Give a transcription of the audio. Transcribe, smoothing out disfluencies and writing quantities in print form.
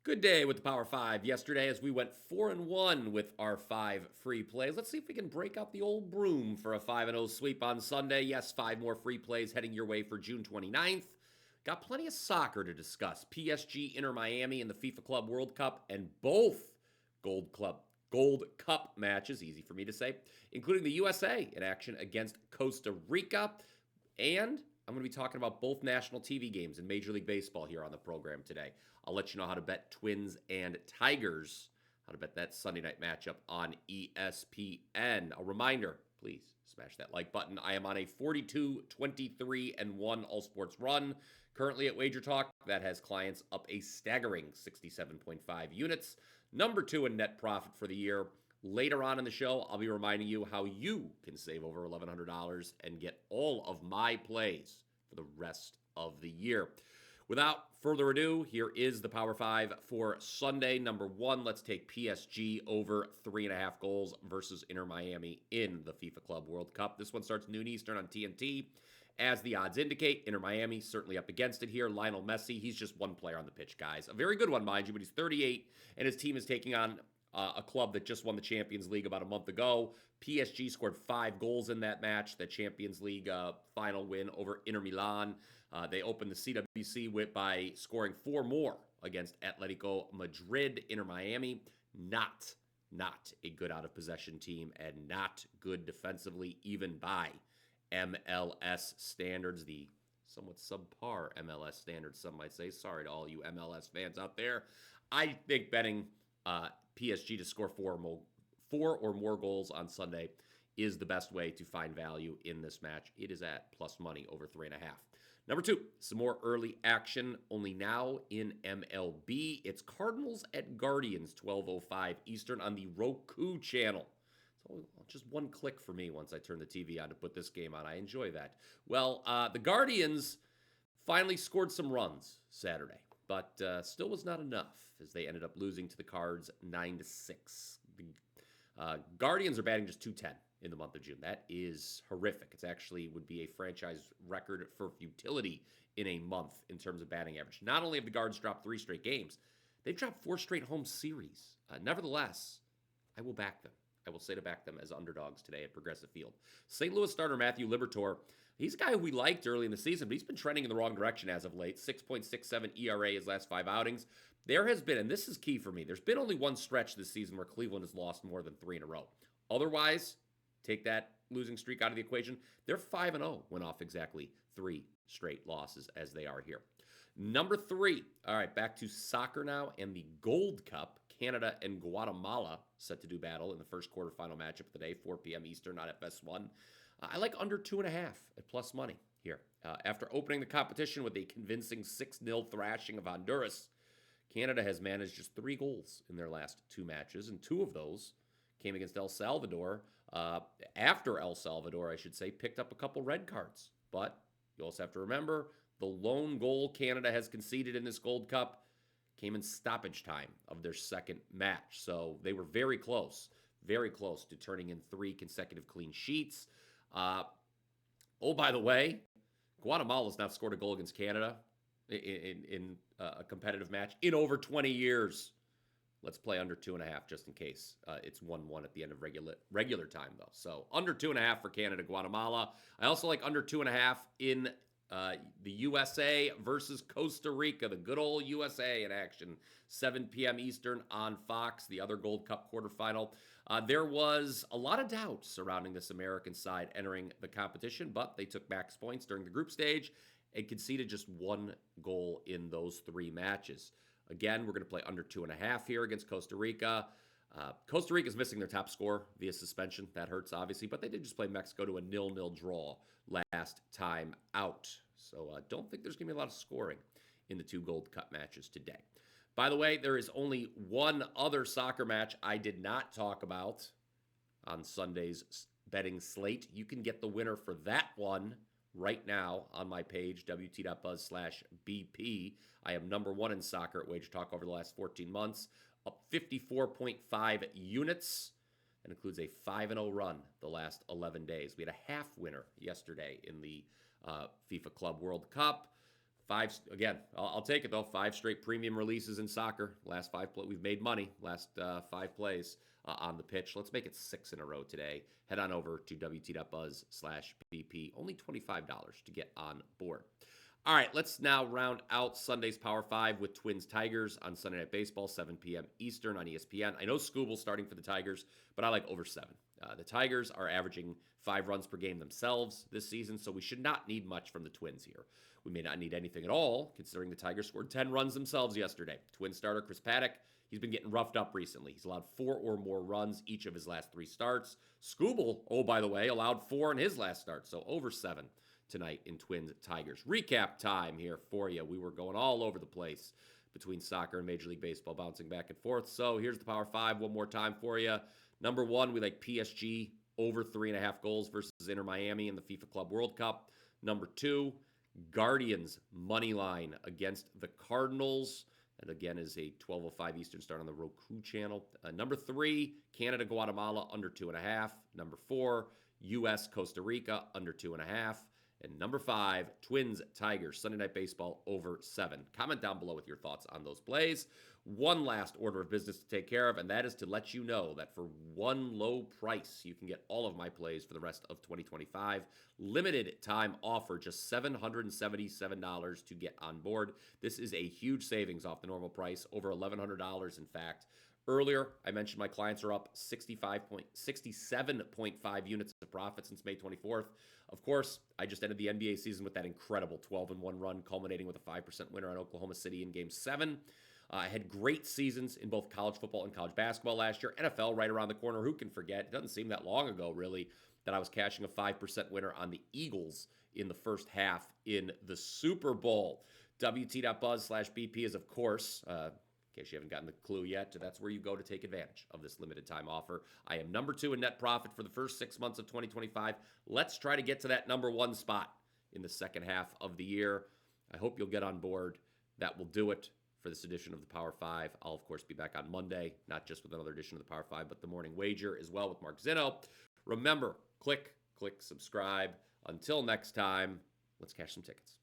Good day with the Power 5 yesterday as we went 4-1 with our 5 free plays. Let's see if we can break out the old broom for a 5-0 sweep on Sunday. Yes, 5 more free plays heading your way for June 29th. Got plenty of soccer to discuss. PSG, Inter Miami, and the FIFA Club World Cup, and both Gold Cup matches, easy for me to say, including the USA in action against Costa Rica. And I'm going to be talking about both national TV games in Major League Baseball here on the program today. I'll let you know how to bet Twins and Tigers, how to bet that Sunday night matchup on ESPN. A reminder, please smash that like button. I am on a 42-23-1 all sports run currently at WagerTalk. That has clients up a staggering 67.5 units. Number 2 in net profit for the year. Later on in the show, I'll be reminding you how you can save over $1,100 and get all of my plays for the rest of the year. Without further ado, here is the Power 5 for Sunday. Number 1, let's take PSG over 3.5 goals versus Inter Miami in the FIFA Club World Cup. This one starts noon Eastern on TNT. As the odds indicate, Inter Miami certainly up against it here. Lionel Messi, he's just one player on the pitch, guys. A very good one, mind you, but he's 38, and his team is taking on a club that just won the Champions League about a month ago. PSG scored 5 goals in that match, the Champions League final win over Inter Milan. They opened the CWC by scoring 4 more against Atletico Madrid. Inter Miami, not a good out-of-possession team and not good defensively, even by MLS standards, the somewhat subpar MLS standards, some might say. Sorry to all you MLS fans out there. I think betting PSG to score 4 or more goals on Sunday is the best way to find value in this match. It is at plus money over 3.5. Number 2, some more early action only now in MLB. It's Cardinals at Guardians, 12:05 Eastern on the Roku channel. So just one click for me once I turn the TV on to put this game on. I enjoy that. Well, the Guardians finally scored some runs Saturday, but still was not enough as they ended up losing to the Cards 9-6. The Guardians are batting just .210 in the month of June. That is horrific. It actually would be a franchise record for futility in a month in terms of batting average. Not only have the Guards dropped 3 straight games, they've dropped 4 straight home series. Nevertheless, I will back them. I will say to back them as underdogs today at Progressive Field. St. Louis starter Matthew Liberatore, he's a guy who we liked early in the season, but he's been trending in the wrong direction as of late. 6.67 ERA his last 5 outings. There has been, and this is key for me, there's been only one stretch this season where Cleveland has lost more than 3 in a row. Otherwise, take that losing streak out of the equation. They're 5-0 when off exactly 3 straight losses as they are here. Number 3. All right, back to soccer now and the Gold Cup. Canada and Guatemala set to do battle in the first quarterfinal matchup of the day, 4 p.m. Eastern on FS1. I like under 2.5 at plus money here. After opening the competition with a convincing 6-0 thrashing of Honduras, Canada has managed just 3 goals in their last 2 matches, and 2 of those came against El Salvador. After El Salvador, I should say, picked up a couple red cards. But you also have to remember the lone goal Canada has conceded in this Gold Cup came in stoppage time of their second match. So they were very close to turning in 3 consecutive clean sheets. Oh, by the way, Guatemala's not scored a goal against Canada in a competitive match in over 20 years. Let's play under 2.5 just in case. It's 1-1 at the end of regular time, though. So under 2.5 for Canada, Guatemala. I also like under 2.5 in the USA versus Costa Rica, the good old USA in action. 7 p.m. Eastern on Fox, the other Gold Cup quarterfinal. There was a lot of doubt surrounding this American side entering the competition, but they took max points during the group stage and conceded just 1 goal in those 3 matches. Again, we're going to play under 2.5 here against Costa Rica. Costa Rica is missing their top scorer via suspension. That hurts, obviously, but they did just play Mexico to a 0-0 draw last time out. So don't think there's going to be a lot of scoring in the 2 Gold Cup matches today. By the way, there is only one other soccer match I did not talk about on Sunday's betting slate. You can get the winner for that one right now on my page, wt.buzz/BP. I am number 1 in soccer at WagerTalk over the last 14 months, up 54.5 units, and includes a 5-0 run the last 11 days. We had a half winner yesterday in the FIFA Club World Cup. Five, again, I'll take it though. 5 straight premium releases in soccer. Last 5 we've made money. Last 5 plays on the pitch. Let's make it 6 in a row today. Head on over to wt.buzz/BP. Only $25 to get on board. All right, let's now round out Sunday's Power 5 with Twins-Tigers on Sunday Night Baseball, 7 p.m. Eastern on ESPN. I know Scooble's starting for the Tigers, but I like over 7. The Tigers are averaging 5 runs per game themselves this season, so we should not need much from the Twins here. We may not need anything at all, considering the Tigers scored 10 runs themselves yesterday. Twins starter Chris Paddock, he's been getting roughed up recently. He's allowed 4 or more runs each of his last 3 starts. Scooble, oh, by the way, allowed 4 in his last start, so over 7 tonight in Twins-Tigers. Recap time here for you. We were going all over the place between soccer and Major League Baseball, bouncing back and forth. So here's the Power 5 one more time for you. Number 1, we like PSG over 3.5 goals versus Inter Miami in the FIFA Club World Cup. Number 2, Guardians money line against the Cardinals. And again, is a 12:05 Eastern start on the Roku channel. Number 3, Canada-Guatemala under 2.5. Number 4, U.S. Costa Rica under 2.5. And number 5, Twins-Tigers, Sunday Night Baseball over 7. Comment down below with your thoughts on those plays. One last order of business to take care of, and that is to let you know that for one low price, you can get all of my plays for the rest of 2025. Limited time offer, just $777 to get on board. This is a huge savings off the normal price, over $1,100 in fact. Earlier, I mentioned my clients are up 67.5 units of profit since May 24th. Of course, I just ended the NBA season with that incredible 12-1 run, culminating with a 5% winner on Oklahoma City in Game 7. I had great seasons in both college football and college basketball last year. NFL right around the corner. Who can forget? It doesn't seem that long ago, really, that I was cashing a 5% winner on the Eagles in the first half in the Super Bowl. WT.buzz/BP is, of course, in case you haven't gotten the clue yet, that's where you go to take advantage of this limited time offer. I am number 2 in net profit for the first 6 months of 2025. Let's try to get to that number 1 spot in the second half of the year. I hope you'll get on board. That will do it for this edition of the Power 5. I'll, of course, be back on Monday, not just with another edition of the Power 5, but the Morning Wager as well with Mark Zinno. Remember, click, subscribe. Until next time, let's cash some tickets.